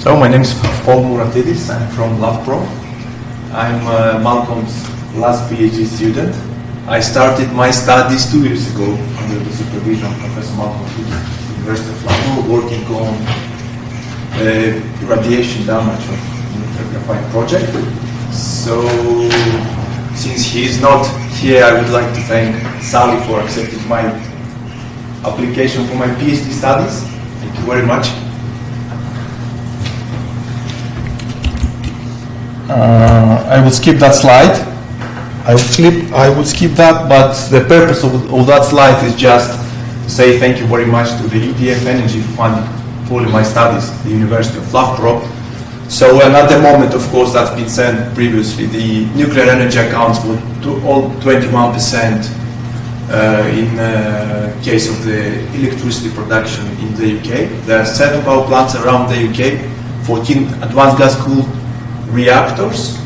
So my name is Mouratidis. I'm from LabPro. I'm Malcolm's last PhD student. I started my studies 2 years ago under the supervision of Professor Malcolm Heggie, University of Falmer, working on radiation damage of the Graphite project. So since he is not here, I would like to thank Sally for accepting my application for my PhD studies. Thank you very much. I will skip that slide. I would skip that, but the purpose of that slide is just to say thank you very much to the EDF Energy Fund for my studies at the University of LabPro. So at the moment, of course, that's been said previously, the nuclear energy accounts for all 21% in case of the electricity production in the UK. There are 7 power plants around the UK, 14 advanced gas-cooled reactors,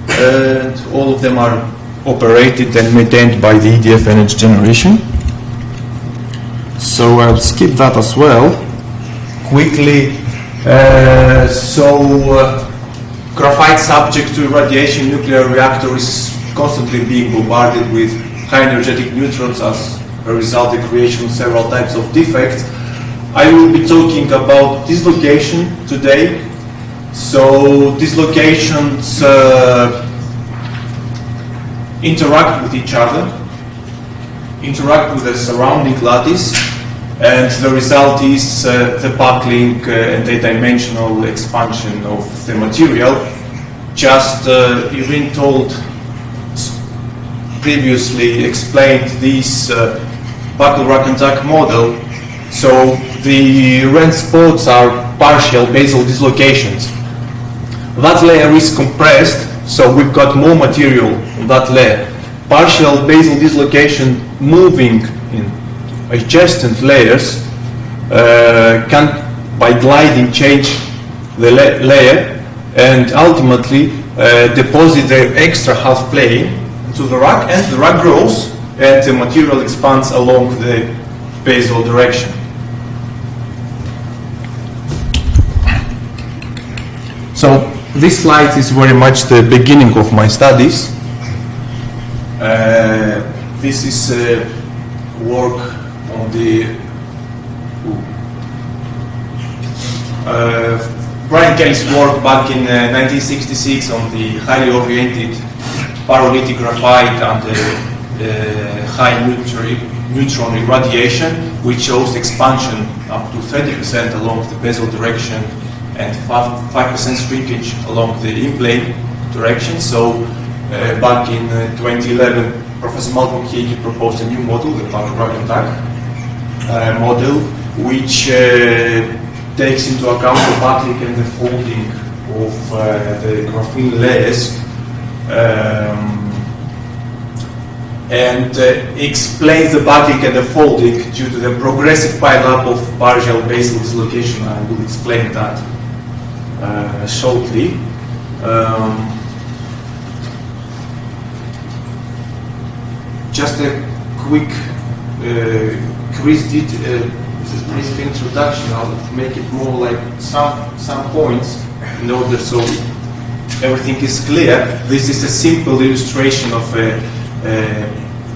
and all of them are operated and maintained by the EDF Energy Generation. So I'll skip that as well quickly. Graphite, subject to irradiation nuclear reactor, is constantly being bombarded with high energetic neutrons. As a result, the creation of several types of defects. I will be talking about dislocation today. So dislocations interact with each other, interact with the surrounding lattice, and the result is the buckling and the dimensional expansion of the material. Just Irene told previously explained this buckle rack and tack model. So the red spots are partial basal dislocations. That layer is compressed, so we've got more material on that layer. Partial basal dislocation moving in adjacent layers can, by gliding, change the layer and ultimately deposit the extra half plane to the rack, and the rack grows and the material expands along the basal direction. So this slide is very much the beginning of my studies. This is work on the Brian Kelly's work back in 1966 on the highly oriented pyrolytic graphite and high neutron irradiation, which shows expansion up to 30% along the basal direction and 5% shrinkage along the in-plane direction. So back in 2011, Professor Malcolm Heggie proposed a new model, the Drag-and-Tack model, which takes into account the buckling and the folding of the graphene layers and explains the buckling and the folding due to the progressive pile-up of partial basal dislocation. I will explain that shortly. Just a quick brief introduction. I'll make it more like some points in order so everything is clear. This is a simple illustration of a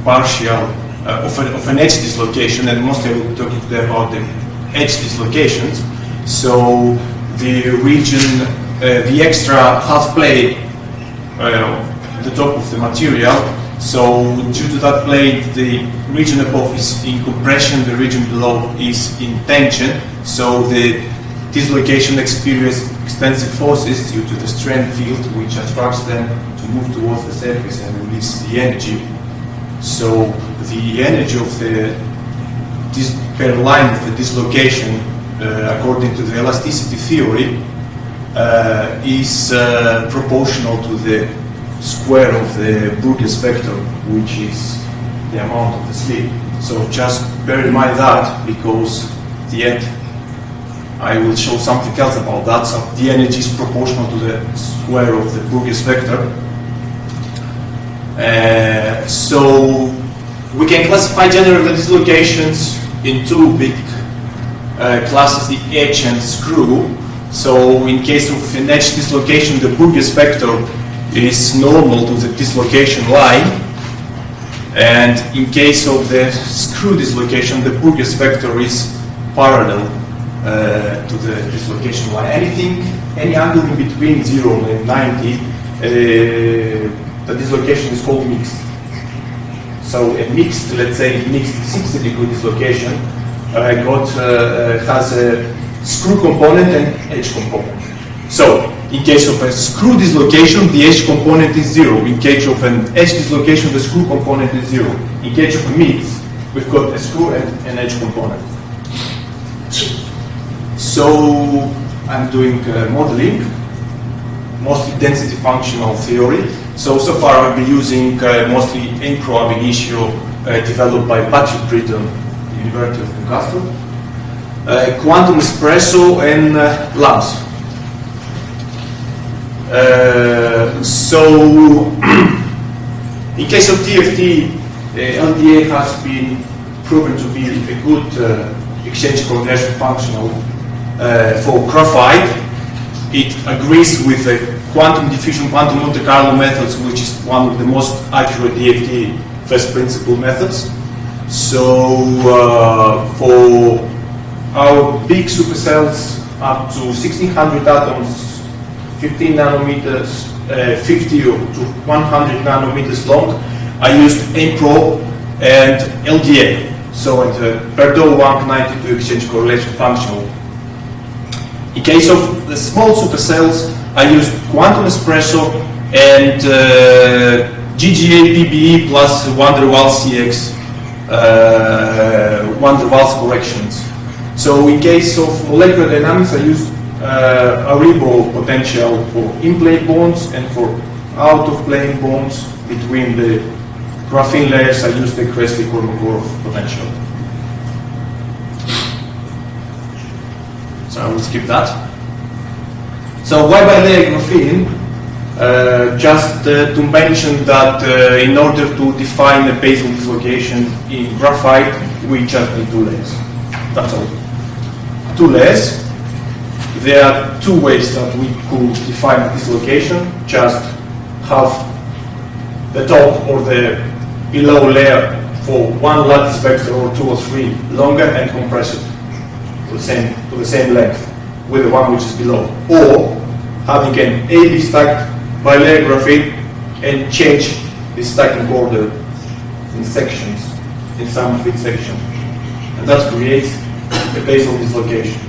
partial of an edge dislocation, and mostly I will talk about the edge dislocations. So the region, the extra half plane at the top of the material. So due to that plane, the region above is in compression, the region below is in tension. So the dislocation experiences extensive forces due to the strain field, which attracts them to move towards the surface and release the energy. So the energy of this per line of the dislocation, according to the elasticity theory, is proportional to the square of the Brugge's vector, which is the amount of the slip. So just bear in mind that, because at the end I will show something else about that. So the energy is proportional to the square of the Brugge's vector. So we can classify generally dislocations in 2 big classes, the edge and screw. So in case of an edge dislocation, the Burgess vector is normal to the dislocation line. And in case of the screw dislocation, the Burgess vector is parallel to the dislocation line. Any angle in between 0 and 90, the dislocation is called mixed. So a mixed, let's say, mixed 60-degree dislocation has a screw component and edge component. So in case of a screw dislocation, the edge component is 0. In case of an edge dislocation, the screw component is 0. In case of a mix, we've got a screw and an edge component. So I'm doing modeling, mostly density functional theory. So far I've been using mostly N-Pro ab initio developed by Patrick Brighton, University of Newcastle, quantum espresso and labs. So in case of DFT, LDA has been proven to be a good exchange conversion functional for graphite. It agrees with the quantum diffusion, quantum Monte Carlo methods, which is one of the most accurate DFT first principle methods. So for our big supercells up to 1600 atoms, 15 nanometers, 50 to 100 nanometers long, I used N-Pro and LDA. So at Berdow 192 exchange correlation functional. In case of the small supercells, I used quantum espresso and GGA PBE plus van der Waals CX, van der Waals corrections. So in case of molecular dynamics, I used Aribo potential for in-plane bonds, and for out-of-plane bonds between the graphene layers, I used the Kressley-Kolmogorov potential. So I will skip that. So why bilayer graphene? Just to mention that in order to define a basal dislocation in graphite, we just need 2 layers. That's all. 2 layers. There are 2 ways that we could define a dislocation. Just have the top or the below layer for 1 lattice vector or 2 or 3 longer and compress it to the same length with the one which is below. Or having an AB stacked bilayer graphene and change the stacking order in sections, in some of its sections. And that creates a basal dislocation.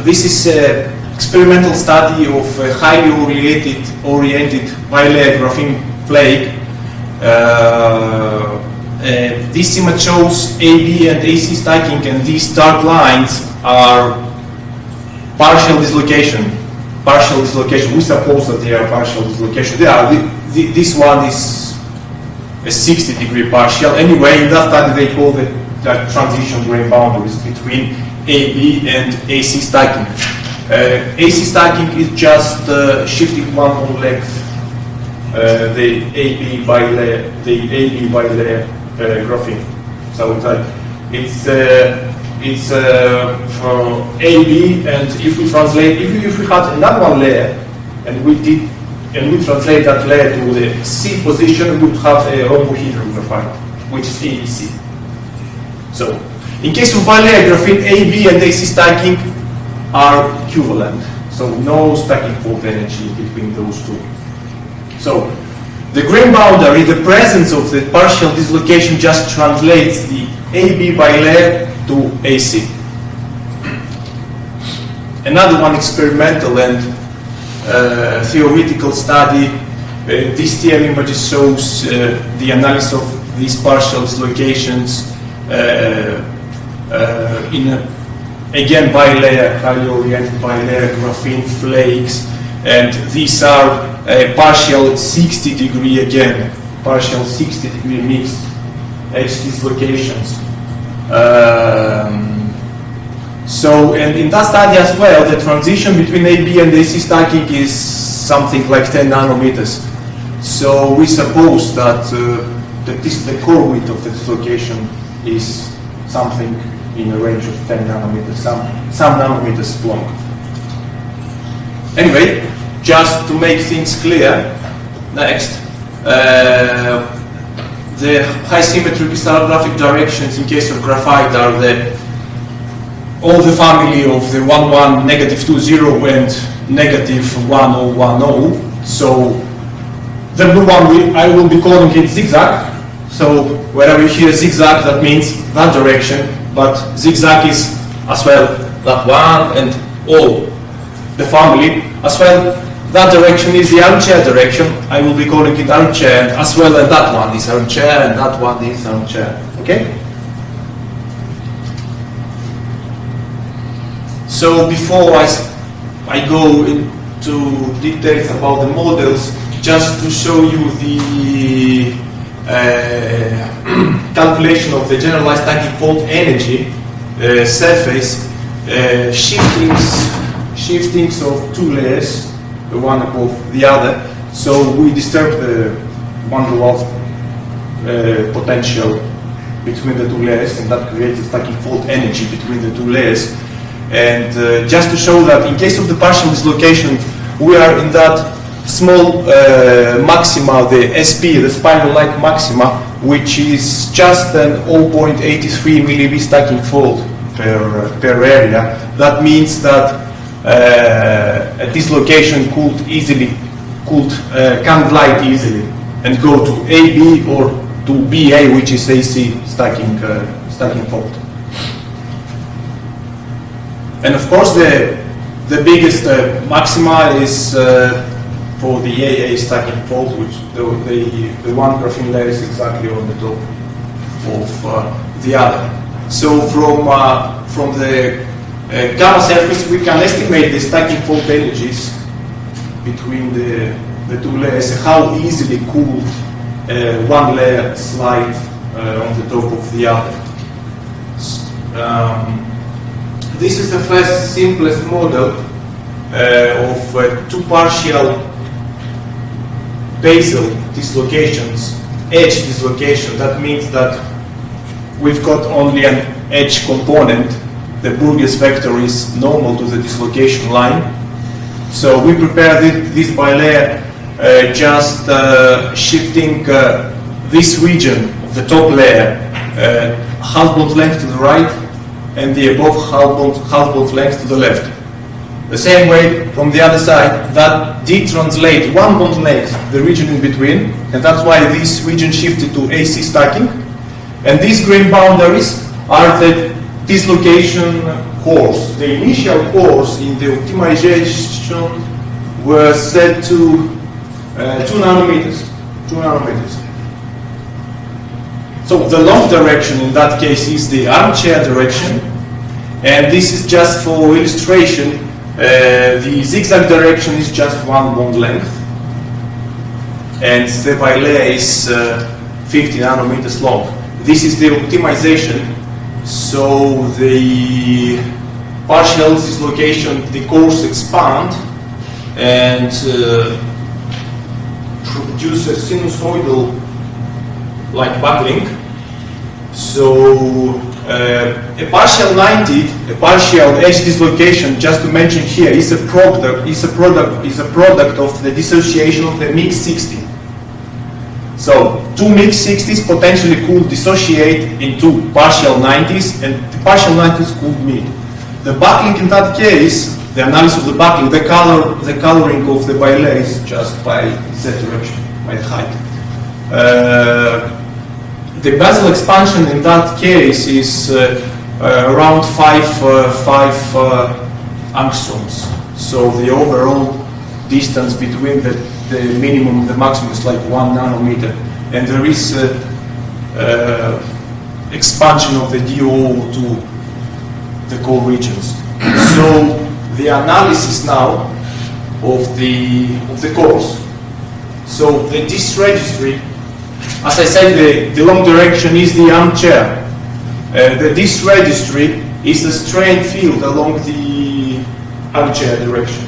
This is an experimental study of a highly oriented bilayer graphene flake. This image shows AB and AC stacking, and these dark lines are partial dislocation. Partial dislocation. We suppose that they are partial dislocation. They are. This one is a 60-degree partial. Anyway, in that study they call that transition grain boundaries between AB and AC stacking. AC stacking is just shifting one more length, the AB bilayer graphene. So it's for AB, and if we translate, if we had another one layer, and we translate that layer to the C position, we would have a rhombohedral graphite, which is ABC. So, in case of bilayer graphene, AB and AC stacking are equivalent. So no stacking fault energy between those 2. So the grain boundary, the presence of the partial dislocation, just translates the AB bilayer to AC. Another one, experimental and theoretical study. This TM image shows the analysis of these partial dislocations in again bilayer, highly oriented bilayer graphene flakes, and these are partial 60-degree again, partial 60-degree mixed edge dislocations. So, and in that study as well, the transition between AB and AC stacking is something like 10 nanometers. So we suppose that the core width of the dislocation is something in a range of 10 nanometers, some nanometers long. Anyway, just to make things clear, next, the high symmetry crystallographic directions in case of graphite are all the family of the 1, 1, negative 2, 0 and negative 1, 0, 1, 0. So the blue one, I will be calling it zigzag. So wherever you hear zigzag, that means that direction, but zigzag is as well that one and all the family. As well, that direction is the armchair direction. I will be calling it armchair, and as well, and that one is armchair, and that one is armchair. Okay? So before I go into details about the models, just to show you the calculation of the generalized stacking fault energy surface shiftings of two layers, the one above the other. So we disturb the van der Waals potential between the two layers, and that creates a stacking fault energy between the two layers. And just to show that in case of the partial dislocation, we are in that small maxima, the SP, the spiral-like maxima, which is just an 0.83 millib stacking fault per area. That means that a dislocation can glide easily and go to AB or to BA, which is AC stacking fault. And of course, the biggest maxima is for the AA stacking fault, which the one graphene layer is exactly on the top of the other. So from the gamma surface, we can estimate the stacking fault energies between the two layers, how easily could one layer slide on the top of the other. This is the first simplest model of two partial basal dislocations, edge dislocation. That means that we've got only an edge component. The Burgess vector is normal to the dislocation line. So we prepare this bilayer just shifting this region of the top layer half bond length to the right and the above half bond length to the left. The same way from the other side, that did translate one bond length, the region in between, and that's why this region shifted to AC stacking. And these green boundaries are the dislocation cores. The initial cores in the optimization were set to 2 nanometers. So the long direction in that case is the armchair direction, and this is just for illustration. The zigzag direction is just one bond length, and the bilayer is 50 nanometers long. This is the optimization. So the partial dislocation, the cores expand and produce a sinusoidal-like buckling. So a partial 90, a partial edge dislocation, just to mention here, is a product of the dissociation of the mixed 60. So two mixed 60s potentially could dissociate into partial 90s, and the partial 90s could meet. The buckling in that case, the analysis of the buckling, the coloring of the bilayer is just by Z direction, by the height. The basal expansion in that case is around 5 angstroms. So the overall distance between the minimum and the maximum is like 1 nanometer. And there is expansion of the DO to the core regions. So the analysis now of the cores. So the disk registry, as I said, the long direction is the armchair. The disk registry is the strain field along the armchair direction.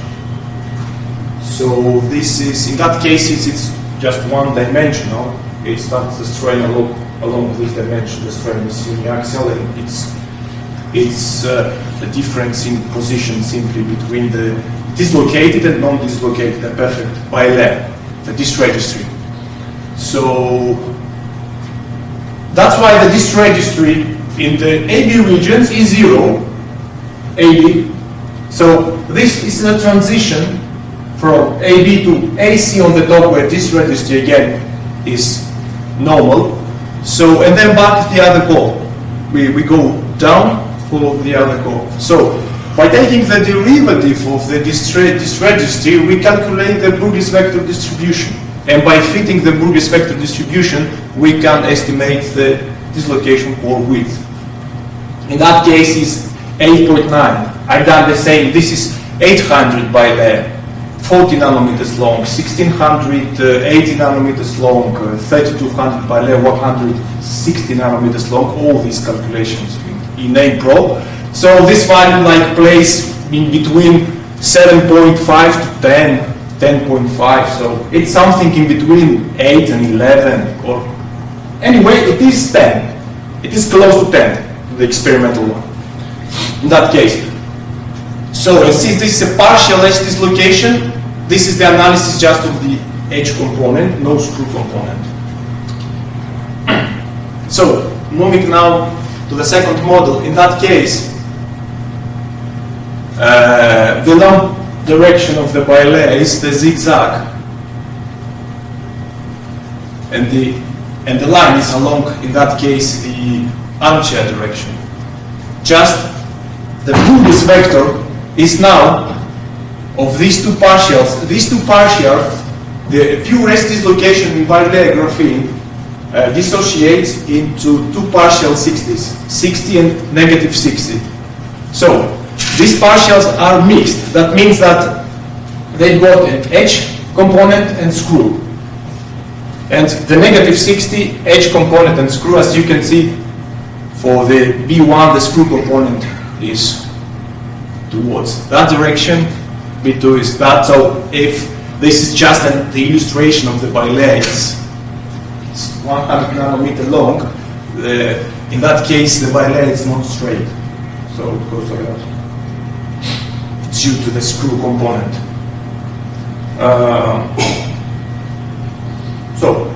So this is, in that case, it's just one dimensional. it's not the strain along this dimension. The strain is uniaxial, and it's a difference in position simply between the dislocated and non-dislocated and perfect bilayer, the disk registry. So that's why the disk registry in the AB regions is 0, AB. So this is a transition from AB to AC on the top, where disk registry again is normal. So, and then back to the other curve. We go down for the other curve. So by taking the derivative of the disk registry, we calculate the Burgess vector distribution. And by fitting the Burgess vector distribution, we can estimate the dislocation core width. In that case, it's 8.9. I've done the same. This is 800 bilayer, 40 nanometers long, 1680 nanometers long, 3200 bilayer, 160 nanometers long. All these calculations in APRO. So this value like plays in between 7.5 to 10. 10.5, so it's something in between 8 and 11, or anyway, it is 10. It is close to 10, the experimental one, in that case. So since this is a partial edge dislocation, this is the analysis just of the edge component, no screw component. So moving now to the second model, in that case, the long direction of the bilayer is the zigzag, and the line is along, in that case, the armchair direction. Just the Burgess vector is now of these two partials. These two partials, the pure S dislocation in bilayer graphene dissociates into two partial 60s, 60 and negative 60. So these partials are mixed. That means that they got an edge component and screw. And the negative 60 edge component and screw, as you can see, for the B1, the screw component is towards that direction, B2 is that. So if this is just the illustration of the bilayer, it's 100 nanometer long, in that case the bilayer is not straight. So it goes like that, due to the screw component. So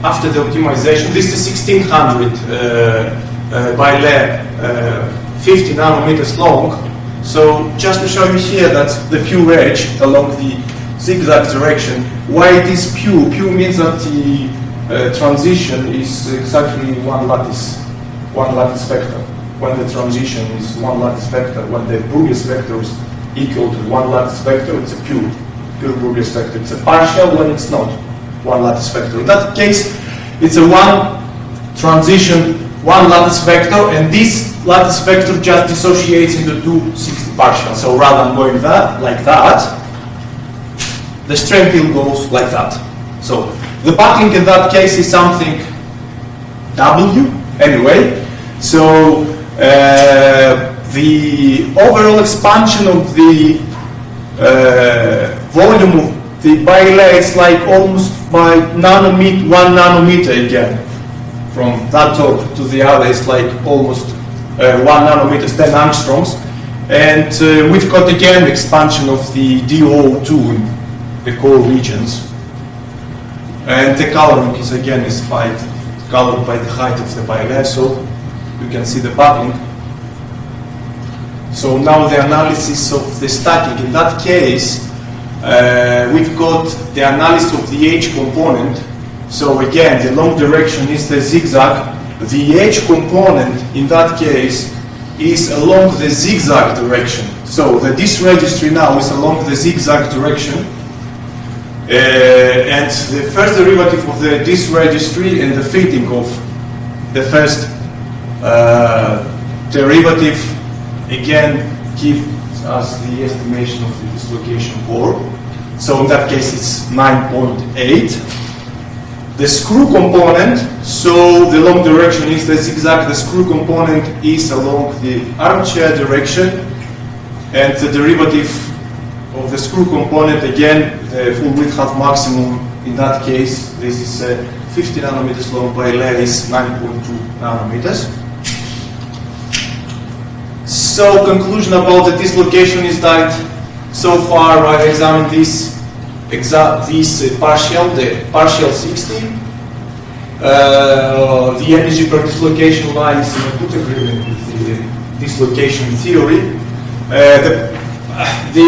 after the optimization, this is 1600 bilayer, 50 nanometers long. So just to show you here that the pure edge along the zigzag direction, why it is pure? Pure means that the transition is exactly one lattice vector. When the transition is one lattice vector, when the Burgess vector is equal to one lattice vector, it's a pure Burgess vector. It's a partial when it's not one lattice vector. In that case, it's a one transition, one lattice vector, and this lattice vector just dissociates into two 60 partials. So rather than going like that, the strain field goes like that. So the buckling in that case is something W anyway. So the overall expansion of the volume of the bilayer is like almost by 1 nanometer again. From that top to the other is like almost 1 nanometer, 10 angstroms. And we've got again the expansion of the DO2 in the core regions. And the coloring is again colored by the height of the bilayer, so you can see the buckling. So now the analysis of the stacking. In that case, we've got the analysis of the H component. So again, the long direction is the zigzag. The H component in that case is along the zigzag direction. So the disk registry now is along the zigzag direction. And the first derivative of the disk registry and the fitting of the first derivative again gives us the estimation of the dislocation core. So in that case it's 9.8. The screw component, so the long direction is the zigzag, the screw component is along the armchair direction, and the derivative of the screw component, again, the full width half maximum in that case, this is 50 nanometers long by layer is 9.2 nanometers. So conclusion about the dislocation is that so far I've examined this partial, the partial 60. The energy per dislocation line is in a good agreement with the dislocation theory. The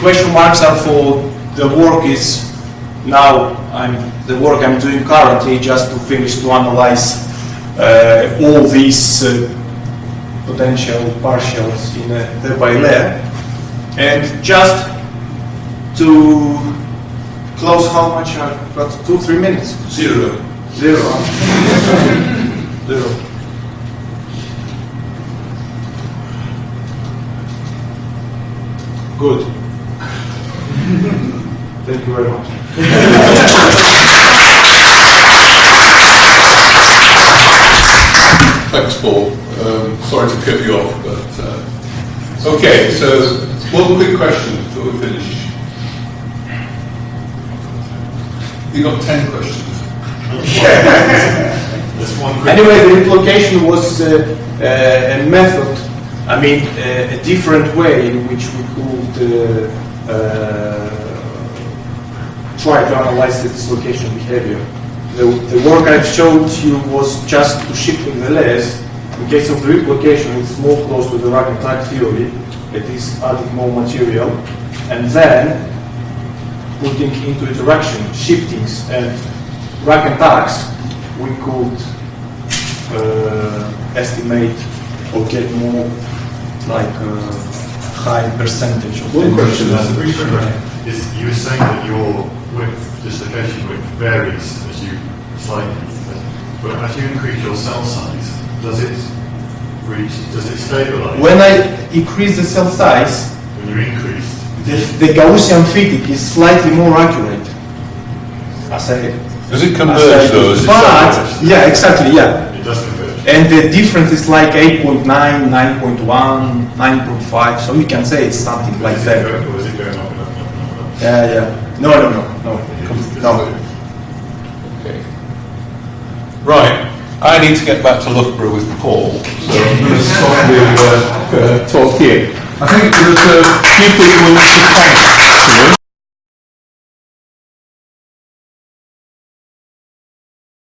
question marks are for the work is now the work I'm doing currently just to finish to analyze all these potential partials in a layer, and just to close, how much I've got? 2-3 minutes. Zero. Zero. Good. Thank you very much. Thanks, Paul. Sorry to cut you off, but okay. So, one quick question before we finish. You got 10 questions. Anyway, the implication was a method. I mean, a different way in which we could try to analyze the dislocation behavior. The work I've showed you was just to shifting the layers. In case of the replication, it's more close to the rack and tack theory. It is adding more material, and then putting into interaction shiftings and rack and tacks, we could estimate or get more like high percentage of one question is you were saying that your width, dislocation width varies as you slightly, but as you increase your cell size, does it stabilize? When I increase the cell size, when you increase, the Gaussian fitting is slightly more accurate. Does it converge though? Yeah, exactly, yeah. It does converge. And the difference is like 8.9, 9.1, 9.5, so you can say it's something like that. Or is it going up and up and up and up? Yeah. No. Okay. Right. I need to get back to Loughborough with Paul, so I'm going to stop the talk here. I think there's a few people who want to thank you.